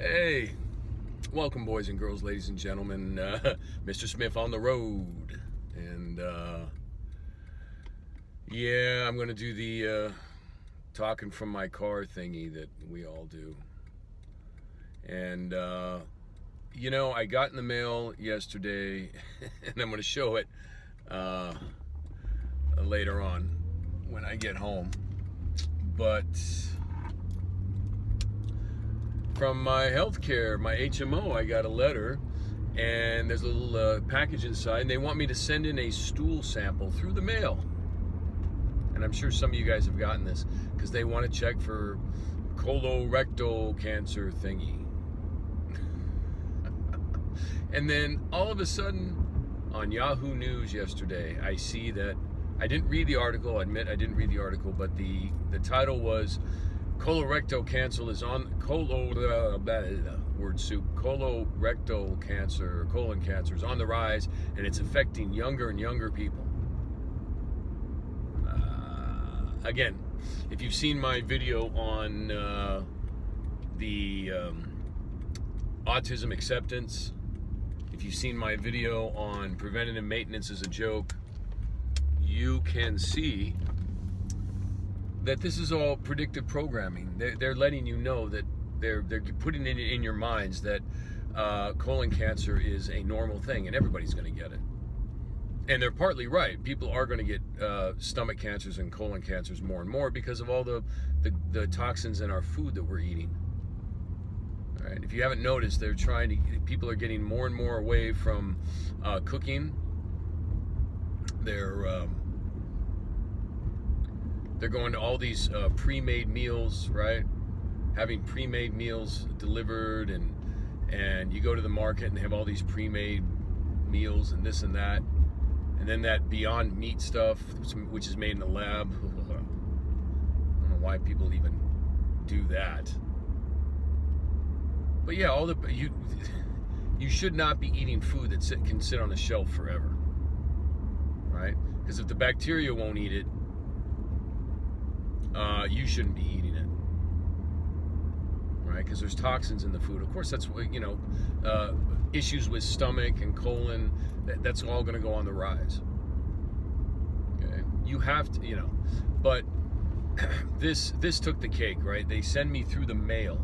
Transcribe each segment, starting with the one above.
Hey, welcome boys and girls, ladies and gentlemen. Mr. Smith on the road. And yeah, I'm going to do the talking from my car thingy that we all do. And I got in the mail yesterday, and I'm going to show it later on when I get home. But from my healthcare, my HMO, I got a letter, and there's a little package inside, and they want me to send in a stool sample through the mail. And I'm sure some of you guys have gotten this because they want to check for colorectal cancer thingy. And then all of a sudden, on Yahoo News yesterday, I see that I didn't read the article. I admit I didn't read the article, but the title was colorectal cancer is on colorectal cancer, colon cancer is on the rise, and it's affecting younger and younger people. Again, if you've seen my video on the autism acceptance, if you've seen my video on preventative maintenance as a joke, you can see that this is all predictive programming. They're letting you know that they're putting it in your minds that colon cancer is a normal thing and everybody's going to get it. And they're partly right. People are going to get stomach cancers and colon cancers more and more because of all the toxins in our food that we're eating. All right. If you haven't noticed, people are getting more and more away from cooking. They're going to all these pre-made meals, right? Having pre-made meals delivered, and you go to the market and they have all these pre-made meals and this and that. And then that Beyond Meat stuff, which is made in the lab. I don't know why people even do that. But yeah, you should not be eating food that can sit on a shelf forever, right? Because if the bacteria won't eat it, you shouldn't be eating it, right? Because there's toxins in the food. Of course, that's what, issues with stomach and colon, that's all going to go on the rise. Okay, you have to, but this took the cake, right? They send me through the mail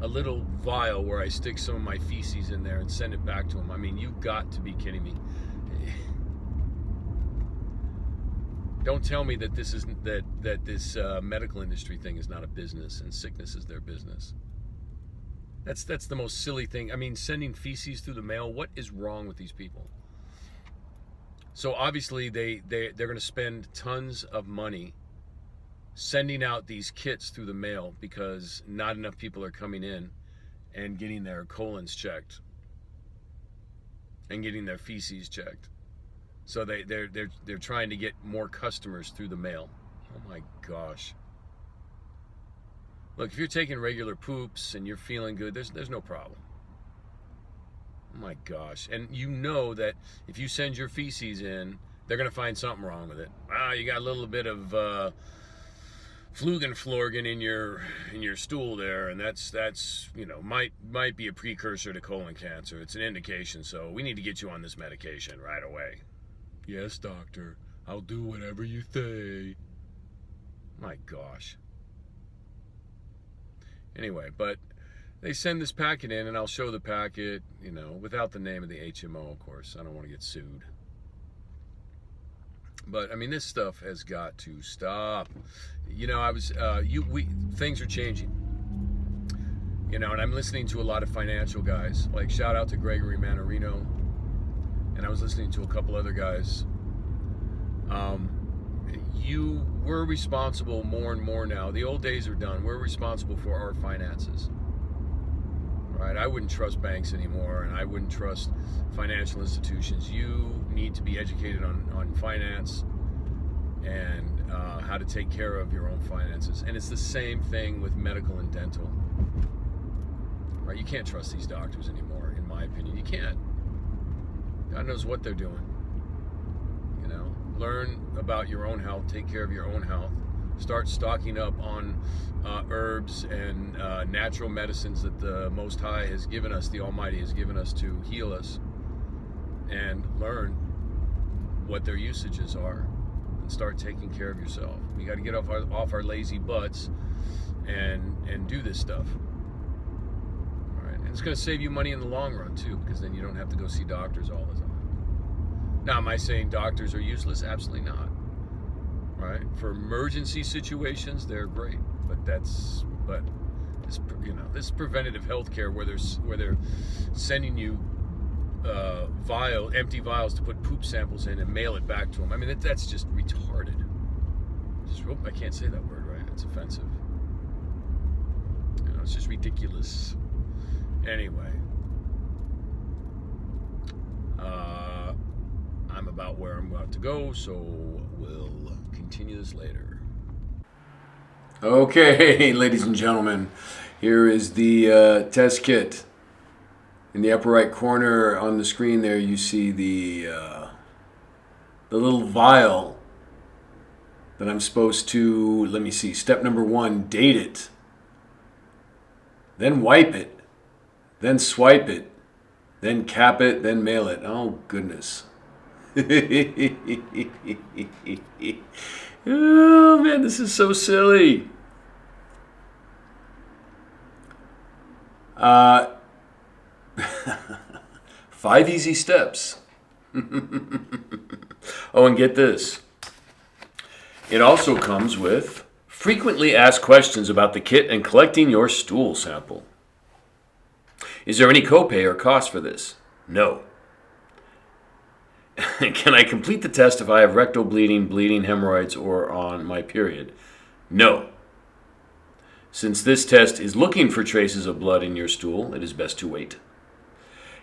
a little vial where I stick some of my feces in there and send it back to them. I mean, you've got to be kidding me. Don't tell me that this isn't that this medical industry thing is not a business and sickness is their business. That's the most silly thing. I mean, sending feces through the mail. What is wrong with these people? So obviously they're going to spend tons of money sending out these kits through the mail because not enough people are coming in and getting their colons checked and getting their feces checked. So they're trying to get more customers through the mail. Oh my gosh. Look, if you're taking regular poops and you're feeling good, there's no problem. Oh my gosh. And you know that if you send your feces in, they're going to find something wrong with it. You got a little bit of Flugenflorgen in your stool there, and that's might be a precursor to colon cancer. It's an indication, so we need to get you on this medication right away. Yes, doctor. I'll do whatever you say. My gosh. Anyway, but they send this packet in, and I'll show the packet, without the name of the HMO, of course. I don't want to get sued. But I mean, this stuff has got to stop. Things are changing. And I'm listening to a lot of financial guys. Like, shout out to Gregory Manarino. And I was listening to a couple other guys. We're responsible more and more now. The old days are done. We're responsible for our finances. Right? I wouldn't trust banks anymore, and I wouldn't trust financial institutions. You need to be educated on finance and how to take care of your own finances. And it's the same thing with medical and dental. Right? You can't trust these doctors anymore, in my opinion. You can't. God knows what they're doing. Learn about your own health, take care of your own health, Start stocking up on herbs and natural medicines that the Most High has given us, the Almighty has given us to heal us, and learn what their usages are, and start taking care of yourself. We got to get off our lazy butts and do this stuff. All right, and it's going to save you money in the long run too, because then you don't have to go see doctors all the time. Now, am I saying doctors are useless? Absolutely not. Right? For emergency situations, they're great, but this preventative health care where they're sending you empty vials to put poop samples in and mail it back to them. I mean, that's just retarded. I can't say that word right. It's offensive. It's just ridiculous. Anyway, I'm about where I'm about to go, so we'll continue this later. Okay, ladies and gentlemen, here is the test kit. In the upper right corner on the screen there, you see the little vial that I'm supposed to, let me see, step number 1, date it, then wipe it, then swipe it, then cap it, then mail it. Oh, goodness. Oh, man, this is so silly. 5 easy steps. Oh, and get this. It also comes with frequently asked questions about the kit and collecting your stool sample. Is there any copay or cost for this? No. Can I complete the test if I have rectal bleeding, hemorrhoids, or on my period? No. Since this test is looking for traces of blood in your stool, it is best to wait.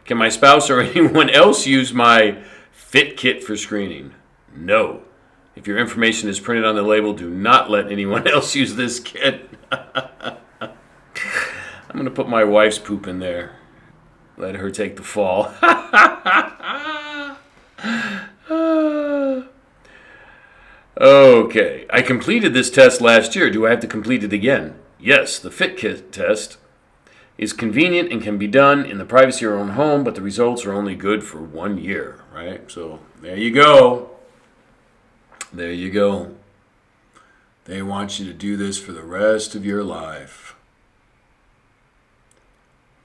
Can my spouse or anyone else use my fit kit for screening? No. If your information is printed on the label, do not let anyone else use this kit. I'm going to put my wife's poop in there. Let her take the fall. Okay. I completed this test last year. Do I have to complete it again? Yes, the fit kit test is convenient and can be done in the privacy of your own home, but the results are only good for 1 year, right? So there you go. There you go. They want you to do this for the rest of your life.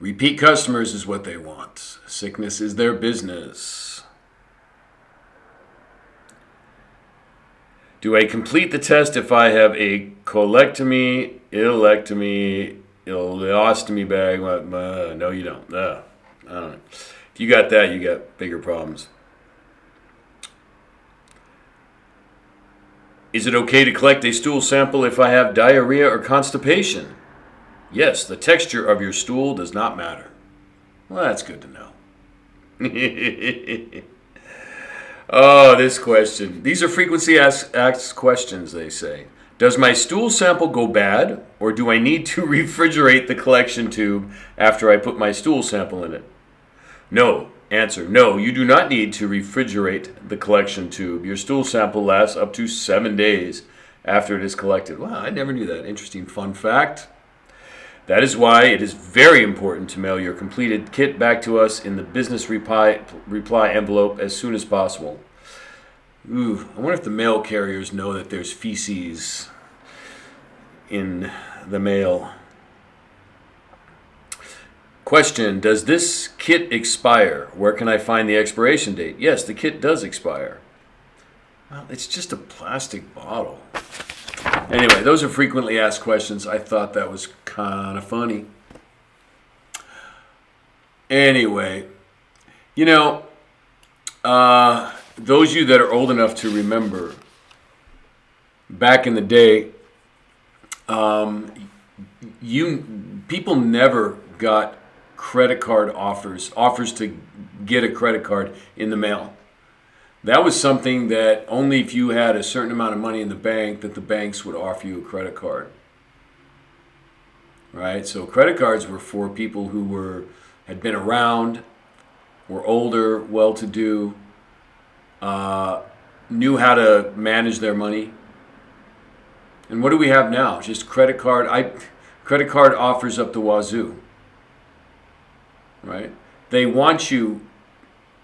Repeat customers is what they want. Sickness is their business. Do I complete the test if I have a colectomy, ilectomy, ileostomy bag? No, you don't. I don't know. If you got that, you got bigger problems. Is it okay to collect a stool sample if I have diarrhea or constipation? Yes, the texture of your stool does not matter. Well, that's good to know. Oh, this question. These are frequently asked questions, they say. Does my stool sample go bad, or do I need to refrigerate the collection tube after I put my stool sample in it? No. Answer, no, you do not need to refrigerate the collection tube. Your stool sample lasts up to 7 days after it is collected. Wow, I never knew that. Interesting fun fact. That is why it is very important to mail your completed kit back to us in the business reply envelope as soon as possible. Ooh, I wonder if the mail carriers know that there's feces in the mail. Question, does this kit expire? Where can I find the expiration date? Yes, the kit does expire. Well, it's just a plastic bottle. Anyway, those are frequently asked questions. I thought that was kind of funny. Anyway, those of you that are old enough to remember, back in the day, people never got credit card offers to get a credit card in the mail. That was something that only if you had a certain amount of money in the bank that the banks would offer you a credit card. Right? So credit cards were for people who had been around, were older, well-to-do, knew how to manage their money, And what do we have now? Just credit card offers up the wazoo, right? They want you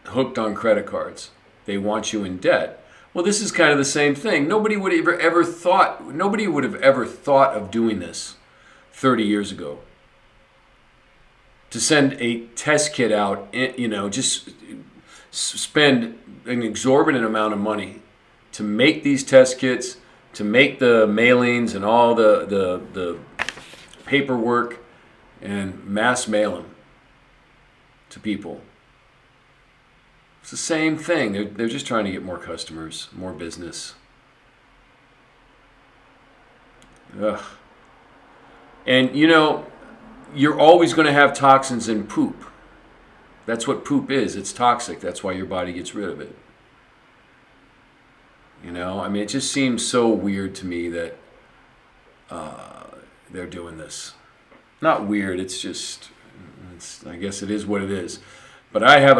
hooked on credit cards. They want you in debt. Well, this is kind of the same thing. Nobody would have ever thought of doing this 30 years ago. To send a test kit out, just spend an exorbitant amount of money to make these test kits, to make the mailings and all the paperwork, and mass mail them to people. It's the same thing. They're just trying to get more customers, more business. Ugh. And you're always going to have toxins in poop. That's what poop is. It's toxic. That's why your body gets rid of it. It just seems so weird to me that they're doing this. Not weird. I guess it is what it is. But I had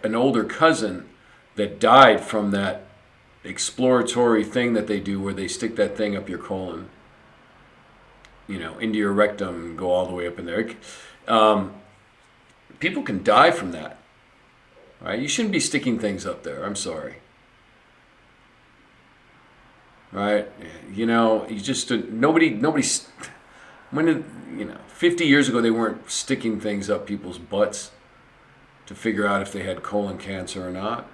an older cousin that died from that exploratory thing that they do where they stick that thing up your colon, into your rectum, go all the way up in there. People can die from that. Right? You shouldn't be sticking things up there. I'm sorry. Right? You just nobody. When did 50 years ago they weren't sticking things up people's butts to figure out if they had colon cancer or not.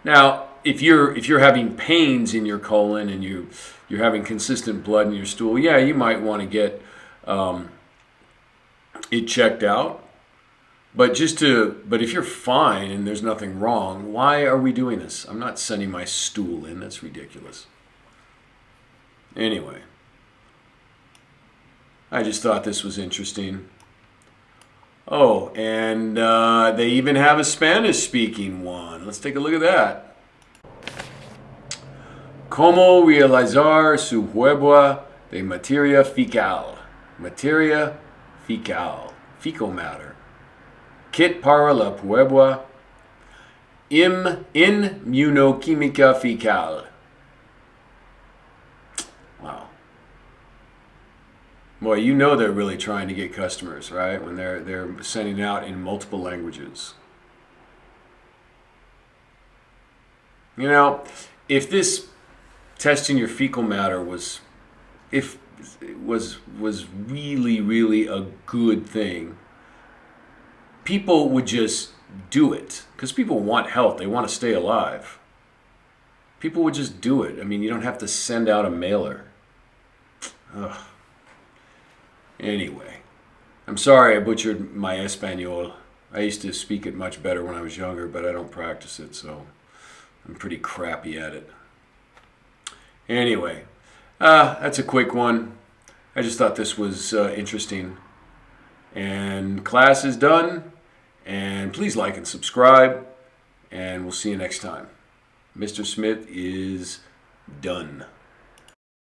Now, if you're having pains in your colon and you're having consistent blood in your stool, yeah, you might want to get it checked out. But if you're fine and there's nothing wrong, why are we doing this? I'm not sending my stool in. That's ridiculous. Anyway, I just thought this was interesting. Oh, and they even have a Spanish-speaking one. Let's take a look at that. Cómo realizar su hueva de materia fecal. Materia fecal. Fecal matter. Kit para la prueba inmunoquímica fecal. Wow. Boy, they're really trying to get customers, right? When they're sending out in multiple languages. If this testing your fecal matter was really, really a good thing, people would just do it because people want health. They want to stay alive. People would just do it. You don't have to send out a mailer. Ugh. Anyway, I'm sorry I butchered my Espanol. I used to speak it much better when I was younger, but I don't practice it, so I'm pretty crappy at it. Anyway, that's a quick one. I just thought this was interesting. And class is done. And please like and subscribe. And we'll see you next time. Mr. Smith is done.